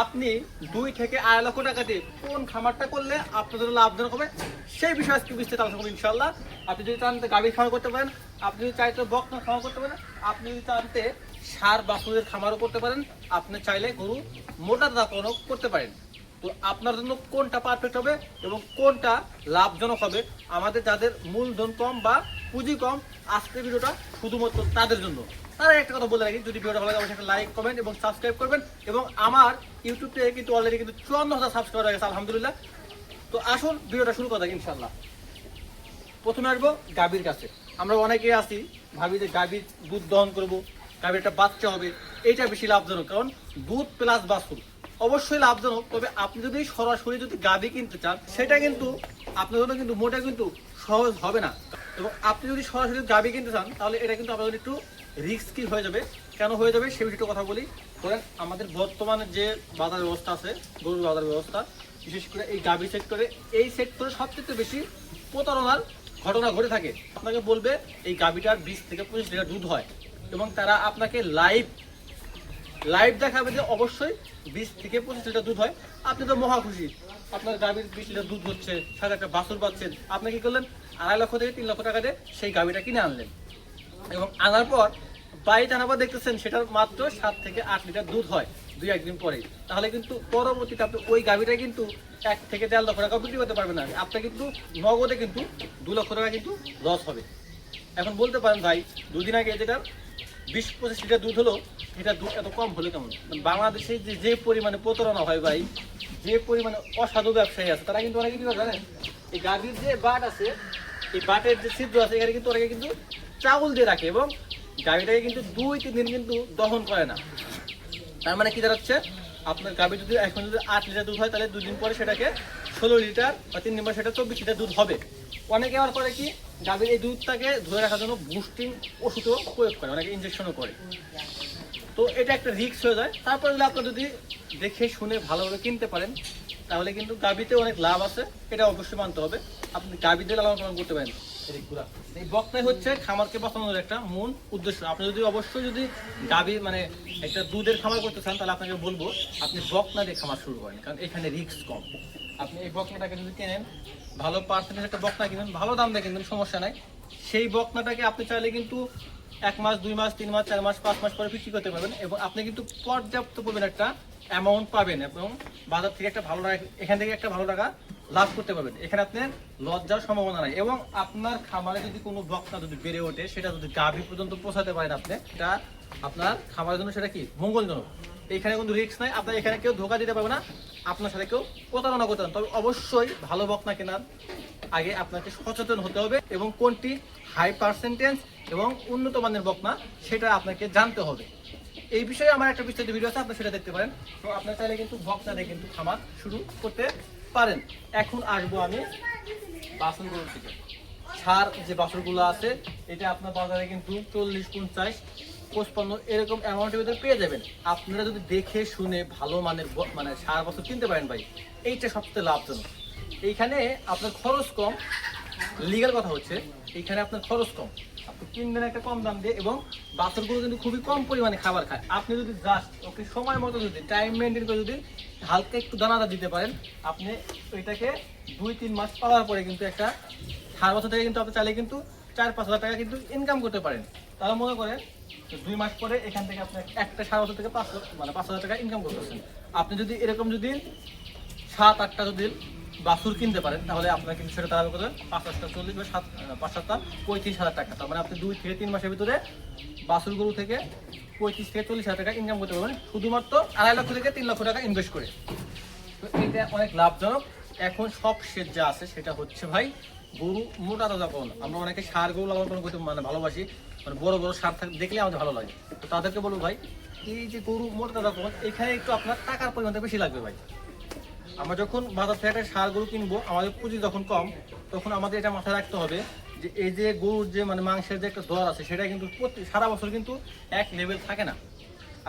আপনি 2 থেকে 2.5 লক্ষ টাকা দিয়ে কোন খামারটা করলে আপনার জন্য লাভজনক হবে সেই বিষয়ে আজকে বিস্তারিত আলোচনা করব ইনশাআল্লাহ। আপনি যদি চান গাভীর খামার করতে পারেন, আপনি যদি চাইতে বকনা খামার করতে পারেন, আপনি যদি চাইতে ষাঁড় বাছুরের খামারও করতে পারেন, আপনি চাইলে গরু মোটা দানাও করতে পারেন। তো আপনার জন্য কোনটা পারফেক্ট হবে এবং কোনটা লাভজনক হবে, আমাদের যাদের মূলধন কম বা পুঁজি কম, আজকের ভিডিওটা শুধুমাত্র তাদের জন্য। তার একটা কথা বলে রাখি, যদি ভিডিওটা ভালো লাগে অবশ্যই একটা লাইক, কমেন্ট এবং সাবস্ক্রাইব করবেন। এবং আমার ইউটিউব থেকে কিন্তু অলরেডি কিন্তু 54,000 সাবস্ক্রাইবার হয়ে গেছে আলহামদুলিল্লাহ। তো আসুন ভিডিওটা শুরু করা যাক ইনশাআল্লাহ। প্রথমে আসবো গাভীর কাছে। আমরা অনেকে আছি ভাবি যে গাভীর দুধ দহন করবো, গাভীর একটা বাচ্চা হবে, এইটা বেশি লাভজনক। কারণ দুধ প্লাস বাছুর অবশ্যই লাভজনক। তবে আপনি যদি সরাসরি যদি গাভী কিনতে চান, সেটা কিন্তু আপনার জন্য কিন্তু মোটা কিন্তু সহজ হবে না। এবং আপনি যদি সরাসরি গাভী কিনতে চান, তাহলে এটা কিন্তু আপনার জন্য একটু রিস্কি হয়ে যাবে। কেন হয়ে যাবে সে বিষয়টা কথা বলি। ধরেন আমাদের বর্তমানে যে বাজার ব্যবস্থা আছে, গরুর বাজার ব্যবস্থা, বিশেষ করে এই গাভী সেক্টরে, এই সেক্টরে সবচেয়ে বেশি প্রতারণার ঘটনা ঘটে থাকে। আপনাকে বলবে এই গাভীটার 20 থেকে 25 লিটার দুধ হয় এবং তারা আপনাকে লাইভ দেখাবে যে অবশ্যই 20 থেকে 25 লিটার দুধ হয়। আপনি তো মহা খুশি, আপনার গাভীর 20 লিটার দুধ হচ্ছে, সাথে একটা বাছুর পাচ্ছেন। আপনি কি করলেন, 2.5 লক্ষ থেকে 3 লক্ষ টাকা দিয়ে সেই গাভীটা কিনে আনলেন এবং আনার পর বাড়িতে আনার পর দেখতেছেন সেটার মাত্র 7 থেকে 8 লিটার দুধ হয় 2-1 দিন পরে। তাহলে কিন্তু পরবর্তীতে আপনি ওই গাভীটা কিন্তু 1 থেকে 1.5 লক্ষ টাকা বিক্রি করতে পারবেন না। আপনার কিন্তু নগদে কিন্তু 2 লক্ষ টাকা কিন্তু লস হবে। এখন বলতে পারেন ভাই, দুদিন আগে যেটা 20-25 লিটার দুধ হলো, এটা দুধ এত কম হলো কেমন? বাংলাদেশে যে পরিমাণে প্রতারণা হয় ভাই, যে পরিমাণে অসাধু ব্যবসায়ী আছে, তারা কিন্তু অনেকে কি করে জানেন, এই গাভীর যে বাট আছে, এই বাটের যে ছিদ্র আছে, এখানে কিন্তু অনেকে কিন্তু চাউল দিয়ে রাখে এবং গাভীটাকে কিন্তু 2-3 দিন কিন্তু দহন করে না। তার মানে কি দাঁড়াচ্ছে, আপনার গাভী যদি এখন যদি 8 লিটার দুধ হয়, তাহলে 2 দিন পরে সেটাকে 16 লিটার বা 3 দিন পরে সেটা 24 লিটার দুধ হবে। অনেকে আবার করে কি, গাভীর এই দুধটাকে ধরে রাখার জন্য বুস্টিং ওষুধও প্রয়োগ করে, অনেকে ইনজেকশনও করে। তো এটা একটা রিস্ক হয়ে যায়। তারপরে যদি আপনার যদি দেখে শুনে ভালোভাবে কিনতে পারেন, তাহলে কিন্তু গাভীতে অনেক লাভ আছে, এটা অবশ্যই মানতে হবে। আপনি গাভীতে লালন পালন করতে পারেন। এই বকনাই হচ্ছে খামারকে বাঁচানোর একটা মূল উদ্দেশ্য। আপনি যদি অবশ্যই যদি গাভী মানে একটা দুধের খামার করতে চান, তাহলে আপনাকে বলবো আপনি বকনা দিয়ে খামার শুরু করেন, কারণ এখানে রিস্ক কম। আপনি এই বকনাটাকে যদি কেনেন, ভালো পার্সেন্টেজ একটা বকনা কিনেন, ভালো দাম দিয়ে কিনবেন, সমস্যা নাই। সেই বকনাটাকে আপনি চাইলে কিন্তু 1 মাস, 2 মাস, 3 মাস, 4 মাস, 5 মাস পরে বিক্রি করতে পারবেন এবং আপনি কিন্তু পর্যাপ্ত পরিমাণ একটা অ্যামাউন্ট পাবেন এবং বাজার থেকে একটা ভালো টাকা, এখান থেকে একটা ভালো টাকা লাভ করতে পারবেন। এখানে আপনার লস যাওয়ার সম্ভাবনা নাই। এবং আপনার খামারে যদি কোনো বকনা যদি বেড়ে ওঠে, সেটা যদি গাভী পর্যন্ত পৌঁছাতে পারেন আপনি, এটা আপনার খামারের জন্য সেটা কি মঙ্গলজনক। এখানে কোনো রিস্ক নাই, আপনার এখানে কেউ ধোকা দিতে পারবে না, আপনার সাথে কেউ প্রতারণা করতে পারেন। তবে অবশ্যই ভালো বকনা কেনার আগে আপনাকে সচেতন হতে হবে এবং কোনটি হাই পার্সেন্টেজ এবং উন্নত মানের বকনা সেটা আপনাকে জানতে হবে। এই বিষয়ে আমার একটা বিস্তারিত ভিডিও আছে, আপনি সেটা দেখতে পারেন। তো আপনার চাইলে কিন্তু বকনা দিয়ে কিন্তু খামার শুরু করতে পারেন। এখন আসবো আমি বাছুরগুলোর থেকে। ষাঁড় যে বাছুরগুলো আছে, এটা আপনার বাজারে কিন্তু 40, 50, 55 এরকম অ্যামাউন্টের ভিতরে পেয়ে যাবেন। আপনারা যদি দেখে শুনে ভালো মানের মানে ষাঁড় বাছুর কিনতে পারেন ভাই, এইটা সবচেয়ে লাভজনক। এইখানে আপনার খরচ কম, লিগাল কথা হচ্ছে এইখানে আপনার খরচ কম। আপনি কিনবেন একটা কম দাম দিয়ে এবং বাছুরগুলো কিন্তু খুবই কম পরিমাণে খাবার খায়। আপনি যদি জাস্ট ওকে সময় মতো যদি টাইম মেনটেন করে যদি হালকা একটু দানাদার দিতে পারেন, আপনি ওইটাকে 2-3 মাস পাওয়ার পরে কিন্তু একটা ষাঁড় বাছুর থেকে কিন্তু আপনি চাইলে কিন্তু 4-5 হাজার টাকা কিন্তু ইনকাম করতে পারেন। তাহলে মনে করেন 2 মাস পরে এখান থেকে আপনার একটা ষাঁড় বাছুর থেকে 5,000 টাকা ইনকাম করতেছেন। আপনি যদি এরকম যদি 7-8টা যদি বাছুর কিনতে পারেন, তাহলে আপনার কিন্তু সেটা দাঁড়াবে কত, 5-8টা 40 বা 5-7টা 35,000 টাকা। তার মানে আপনি 2 থেকে 3 মাসের ভিতরে বাছুর গরু থেকে 35 থেকে 40,000 টাকা ইনকাম করতে পারবেন, শুধুমাত্র 2.5 লক্ষ থেকে 3 লক্ষ টাকা ইনভেস্ট করে। তো এটা অনেক লাভজনক। এখন সব শেষ যা আছে সেটা হচ্ছে ভাই গরু মোটা তাজা পালন। আমরা অনেকে ষাঁড় গরু লালন পালন করতে মানে ভালোবাসি, মানে বড় বড় ষাঁড় দেখলে আমাদের ভালো লাগে। তো তাদেরকে বলবো ভাই, এই যে গরু মোটা তাজা পালন, এখানে একটু আপনার টাকার পরিমাণটা বেশি লাগবে ভাই। আমরা যখন বাজার থেকে একটা ষাঁড় গরু কিনবো, আমাদের পুঁজি যখন কম, তখন আমাদের এটা মাথায় রাখতে হবে যে এই যে গরুর যে মানে মাংসের যে একটা দর আছে, সেটা কিন্তু সারা বছর কিন্তু এক লেভেল থাকে না।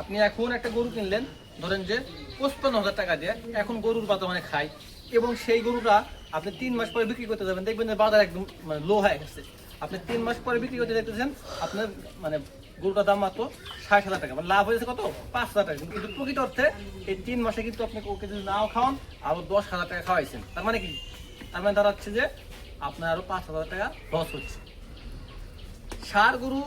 আপনি এখন একটা গরু কিনলেন, ধরেন যে 55,000 টাকা দিয়ে, এখন গরুর বর্তমানে খায় এবং সেই গরুটা আপনি 3 মাস পরে বিক্রি করতে যাবেন, দেখবেন যে বাজার একদম মানে লো হয়ে গেছে। আপনি 3 মাস পরে বিক্রি করতে দেখতেছেন আপনার মানে গরুটার দাম মাত্র 60,000 টাকা, মানে লাভ হয়েছে কত 5,000 টাকা। কিন্তু প্রকৃত অর্থে এই 3 মাসে কিন্তু আপনি ওকে যদি নাও খাওয়ান আরো 10,000 টাকা খাওয়াইছেন। তার মানে কি, তার মানে দাঁড়াচ্ছে যে আপনার আরো 5,000 টাকা লস হচ্ছে। ষাঁড় গরু,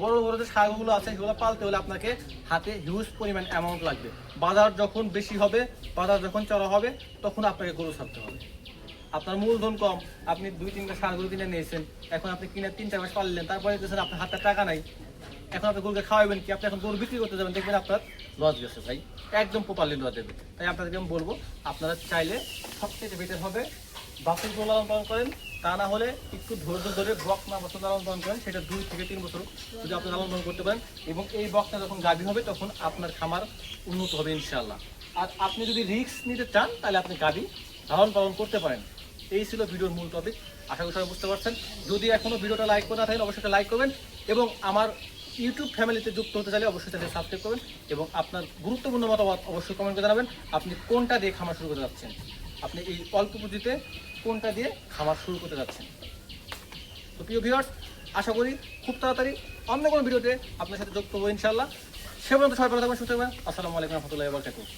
বড় বড় যে ষাঁড় গরুগুলো আছে সেগুলো পালতে হলে আপনাকে হাতে হিউজ পরিমাণ অ্যামাউন্ট লাগবে। বাজার যখন বেশি হবে, বাজার যখন চড়া হবে, তখন আপনাকে গরু ছাড়তে হবে। আপনার মূলধন কম, আপনি 2-3টা ষাঁড় গরু কিনে নিয়েছেন, এখন আপনি কিনে 3-4 মাস পাললেন, তারপরে দেখছেন আপনার হাতে টাকা নাই, এখন আপনি গরুকে খাওয়াবেন কি, আপনি এখন গরু বিক্রি করতে যাবেন, দেখবেন আপনার লস গেছে ভাই, একদম প্রপারলি লস দেবে। তাই আপনাদেরকে আমি বলবো, আপনারা চাইলে সবচেয়ে বেটার হবে বাছুর গরু লালন পালন করেন। তা না হলে একটু ধৈর্য ধরে বকনা বাছুর লালন পালন করেন, সেটা 2 থেকে 3 বছর যদি আপনি লালন পালন করতে পারেন, এবং এই বকনা যখন গাভী হবে তখন আপনার খামার উন্নত হবে ইনশাআল্লাহ। আর আপনি যদি রিস্ক নিতে চান তাহলে আপনি গাভী লালন পালন করতে পারেন। এই ছিল ভিডিওর মূল টপিক, আশা করি সবাই বুঝতে পারছেন। যদি এখনো ভিডিওটা লাইক করে না থাকেন অবশ্যই লাইক করবেন, এবং আমার ইউটিউব ফ্যামিলিতে যুক্ত হতে চাইলে অবশ্যই চ্যানেল সাবস্ক্রাইব করবেন, এবং আপনার গুরুত্বপূর্ণ মতামত অবশ্যই কমেন্ট করে জানাবেন। আপনি কোনটা দিয়ে খামার শুরু করতে যাচ্ছেন, আপনি এই অল্প পুঁজিতে কোনটা দিয়ে খামার শুরু করতে যাচ্ছেন। তো প্রিয় ভিউয়ার্স, আশা করি খুব তাড়াতাড়ি অন্য কোনো ভিডিওতে আপনার সাথে যুক্ত হবো ইনশাআল্লাহ। সে পর্যন্ত সবাই ভালো থাকবেন, সুস্থ থাকবেন। আসসালামু আলাইকুম রহমতুল্লাহি ওয়া বারাকাতুহু।